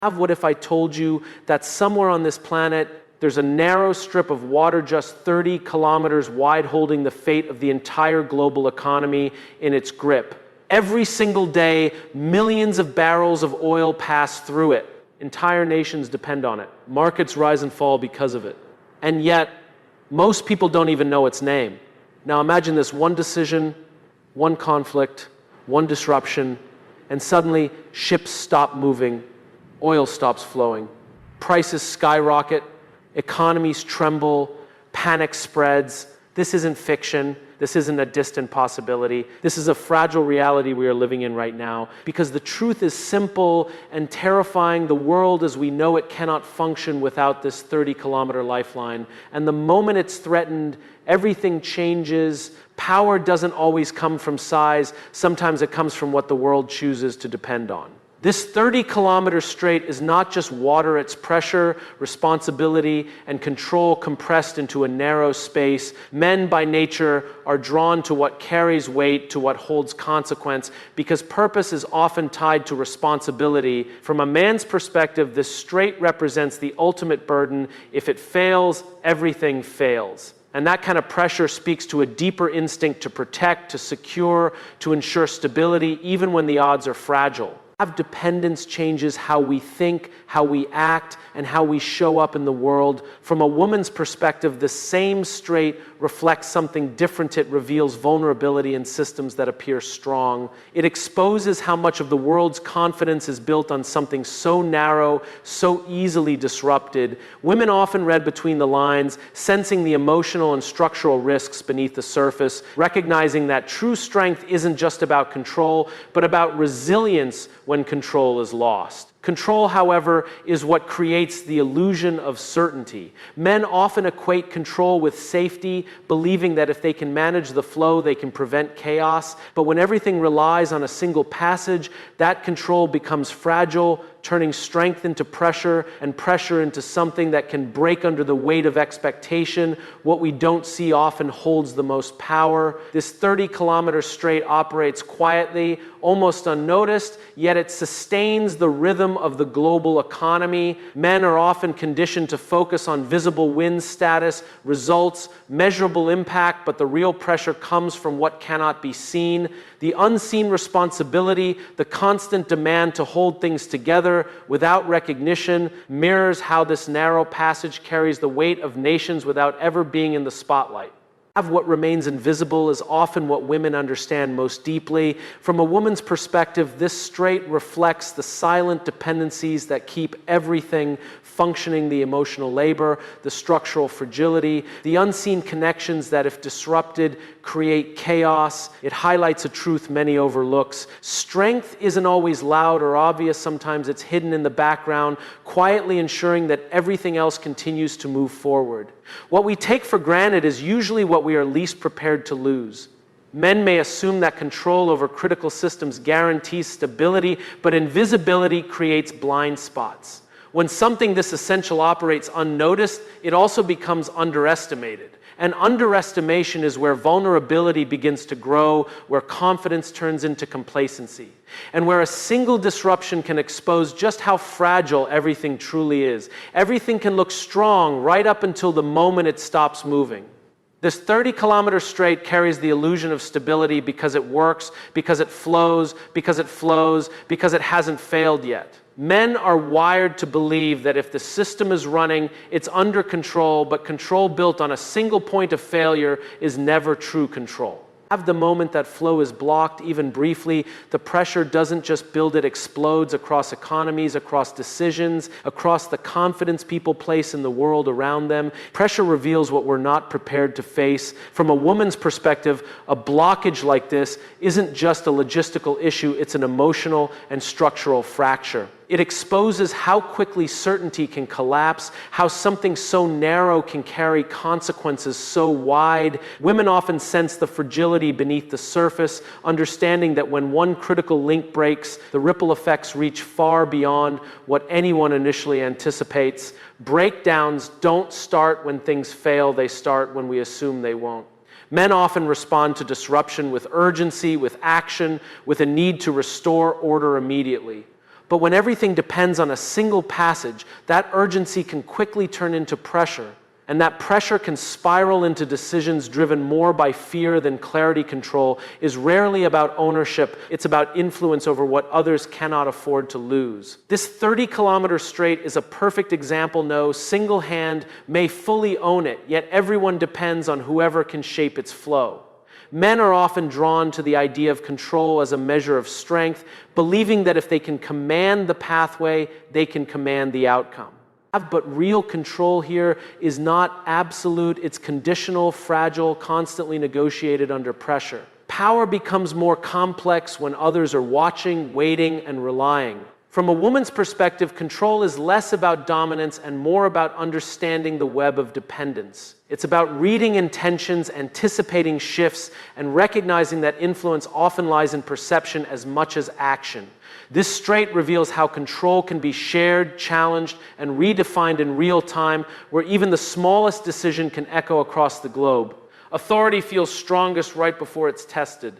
What if I told you that somewhere on this planet there's a narrow strip of water just 30 kilometers wide holding the fate of the entire global economy in its grip? Every single day, millions of barrels of oil pass through it. Entire nations depend on it. Markets rise and fall because of it. And yet, most people don't even know its name. Now imagine this: one decision, one conflict, one disruption, and suddenly ships stop moving, oil stops flowing, prices skyrocket, economies tremble, panic spreads. This isn't fiction. This isn't a distant possibility. This is a fragile reality we are living in right now, because the truth is simple and terrifying. The world as we know it cannot function without this 30-kilometer lifeline. And the moment it's threatened, everything changes. Power doesn't always come from size. Sometimes it comes from what the world chooses to depend on. This 30-kilometer strait is not just water, it's pressure, responsibility, and control compressed into a narrow space. Men by nature are drawn to what carries weight, to what holds consequence, because purpose is often tied to responsibility. From a man's perspective, this strait represents the ultimate burden. If it fails, everything fails. And that kind of pressure speaks to a deeper instinct to protect, to secure, to ensure stability, even when the odds are fragile. Dependence changes how we think, how we act, and how we show up in the world. From a woman's perspective, the same strait reflects something different. It reveals vulnerability in systems that appear strong. It exposes how much of the world's confidence is built on something so narrow, so easily disrupted. Women often read between the lines, sensing the emotional and structural risks beneath the surface, recognizing that true strength isn't just about control, but about resilience when control is lost. Control, however, is what creates the illusion of certainty. Men often equate control with safety, believing that if they can manage the flow, they can prevent chaos. But when everything relies on a single passage, that control becomes fragile, turning strength into pressure and pressure into something that can break under the weight of expectation. What we don't see often holds the most power. This 30-kilometer strait operates quietly, almost unnoticed, yet it sustains the rhythm of the global economy. Men are often conditioned to focus on visible win status, results, measurable impact, but the real pressure comes from what cannot be seen. The unseen responsibility, the constant demand to hold things together without recognition, mirrors how this narrow passage carries the weight of nations without ever being in the spotlight. What remains invisible is often what women understand most deeply. From a woman's perspective, this strait reflects the silent dependencies that keep everything functioning: the emotional labor, the structural fragility, the unseen connections that, if disrupted, create chaos. It highlights a truth many overlooks. Strength isn't always loud or obvious. Sometimes it's hidden in the background, quietly ensuring that everything else continues to move forward. What we take for granted is usually what we are least prepared to lose. Men may assume that control over critical systems guarantees stability, but invisibility creates blind spots. When something this essential operates unnoticed, it also becomes underestimated. And underestimation is where vulnerability begins to grow, where confidence turns into complacency, and where a single disruption can expose just how fragile everything truly is. Everything can look strong right up until the moment it stops moving. This 30-kilometer strait carries the illusion of stability because it works, because it flows, because it hasn't failed yet. Men are wired to believe that if the system is running, it's under control, but control built on a single point of failure is never true control. The moment that flow is blocked, even briefly, the pressure doesn't just build, it explodes across economies, across decisions, across the confidence people place in the world around them. Pressure reveals what we're not prepared to face. From a woman's perspective, a blockage like this isn't just a logistical issue, it's an emotional and structural fracture. It exposes how quickly certainty can collapse, how something so narrow can carry consequences so wide. Women often sense the fragility beneath the surface, understanding that when one critical link breaks, the ripple effects reach far beyond what anyone initially anticipates. Breakdowns don't start when things fail, they start when we assume they won't. Men often respond to disruption with urgency, with action, with a need to restore order immediately. But when everything depends on a single passage, that urgency can quickly turn into pressure. And that pressure can spiral into decisions driven more by fear than clarity. Control is rarely about ownership. It's about influence over what others cannot afford to lose. This 30-kilometer strait is a perfect example. No single hand may fully own it, yet everyone depends on whoever can shape its flow. Men are often drawn to the idea of control as a measure of strength, believing that if they can command the pathway, they can command the outcome. But real control here is not absolute, it's conditional, fragile, constantly negotiated under pressure. Power becomes more complex when others are watching, waiting, and relying. From a woman's perspective, control is less about dominance and more about understanding the web of dependence. It's about reading intentions, anticipating shifts, and recognizing that influence often lies in perception as much as action. This strait reveals how control can be shared, challenged, and redefined in real time, where even the smallest decision can echo across the globe. Authority feels strongest right before it's tested.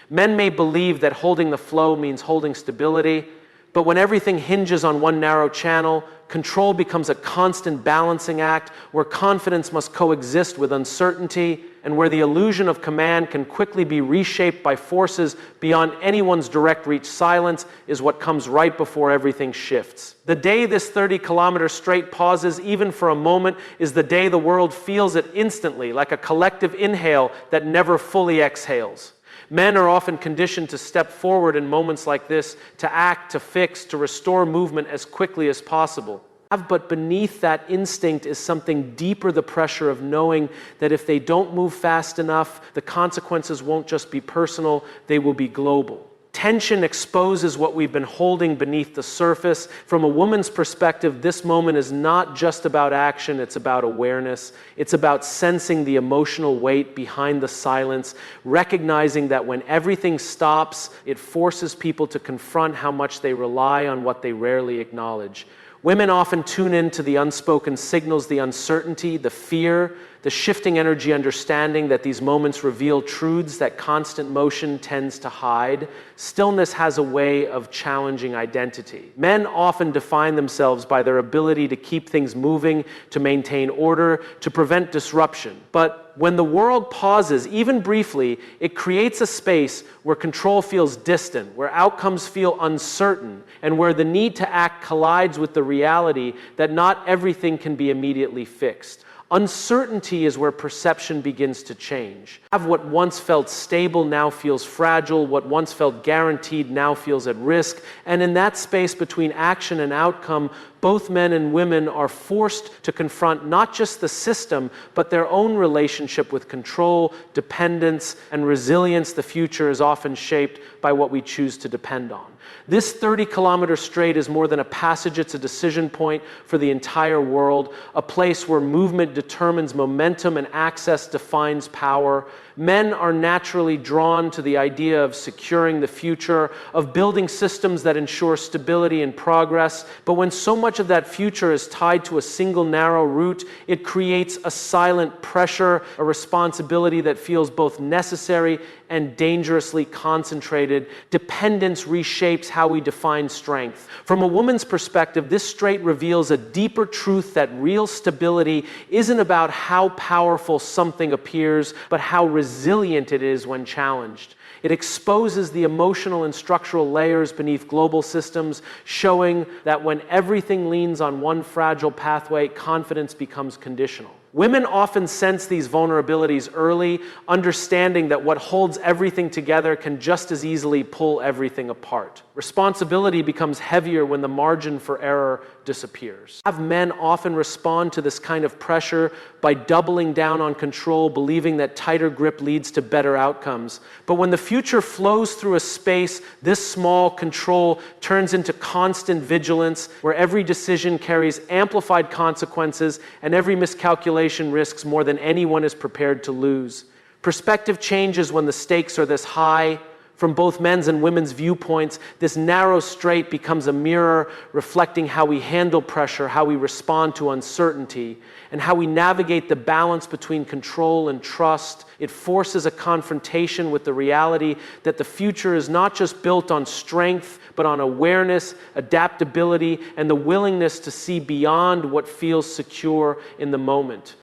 Men may believe that holding the flow means holding stability, but when everything hinges on one narrow channel, control becomes a constant balancing act where confidence must coexist with uncertainty and where the illusion of command can quickly be reshaped by forces beyond anyone's direct reach. Silence is what comes right before everything shifts. The day this 30-kilometer strait pauses, even for a moment, is the day the world feels it instantly, like a collective inhale that never fully exhales. Men are often conditioned to step forward in moments like this, to act, to fix, to restore movement as quickly as possible. But beneath that instinct is something deeper, the pressure of knowing that if they don't move fast enough, the consequences won't just be personal, they will be global. Tension exposes what we've been holding beneath the surface. From a woman's perspective, this moment is not just about action, it's about awareness. It's about sensing the emotional weight behind the silence, recognizing that when everything stops, it forces people to confront how much they rely on what they rarely acknowledge. Women often tune into the unspoken signals, the uncertainty, the fear, the shifting energy, understanding that these moments reveal truths that constant motion tends to hide. Stillness has a way of challenging identity. Men often define themselves by their ability to keep things moving, to maintain order, to prevent disruption. But when the world pauses, even briefly, it creates a space where control feels distant, where outcomes feel uncertain, and where the need to act collides with the reality that not everything can be immediately fixed. Uncertainty is where perception begins to change. What once felt stable now feels fragile. What once felt guaranteed now feels at risk. And in that space between action and outcome, both men and women are forced to confront not just the system, but their own relationship with control, dependence, and resilience. The future is often shaped by what we choose to depend on. This 30-kilometer strait is more than a passage, it's a decision point for the entire world, a place where movement determines momentum and access defines power. Men are naturally drawn to the idea of securing the future, of building systems that ensure stability and progress. But when so much of that future is tied to a single narrow route, it creates a silent pressure, a responsibility that feels both necessary and dangerously concentrated. Dependence reshapes how we define strength. From a woman's perspective, this strait reveals a deeper truth that real stability isn't about how powerful something appears, but how resilient it is when challenged. It exposes the emotional and structural layers beneath global systems, showing that when everything leans on one fragile pathway, confidence becomes conditional. Women often sense these vulnerabilities early, understanding that what holds everything together can just as easily pull everything apart. Responsibility becomes heavier when the margin for error disappears. Men often respond to this kind of pressure by doubling down on control, believing that tighter grip leads to better outcomes. But when the future flows through a space, this small control turns into constant vigilance, where every decision carries amplified consequences and every miscalculation risks more than anyone is prepared to lose. Perspective changes when the stakes are this high. From both men's and women's viewpoints, this narrow strait becomes a mirror reflecting how we handle pressure, how we respond to uncertainty, and how we navigate the balance between control and trust. It forces a confrontation with the reality that the future is not just built on strength, but on awareness, adaptability, and the willingness to see beyond what feels secure in the moment.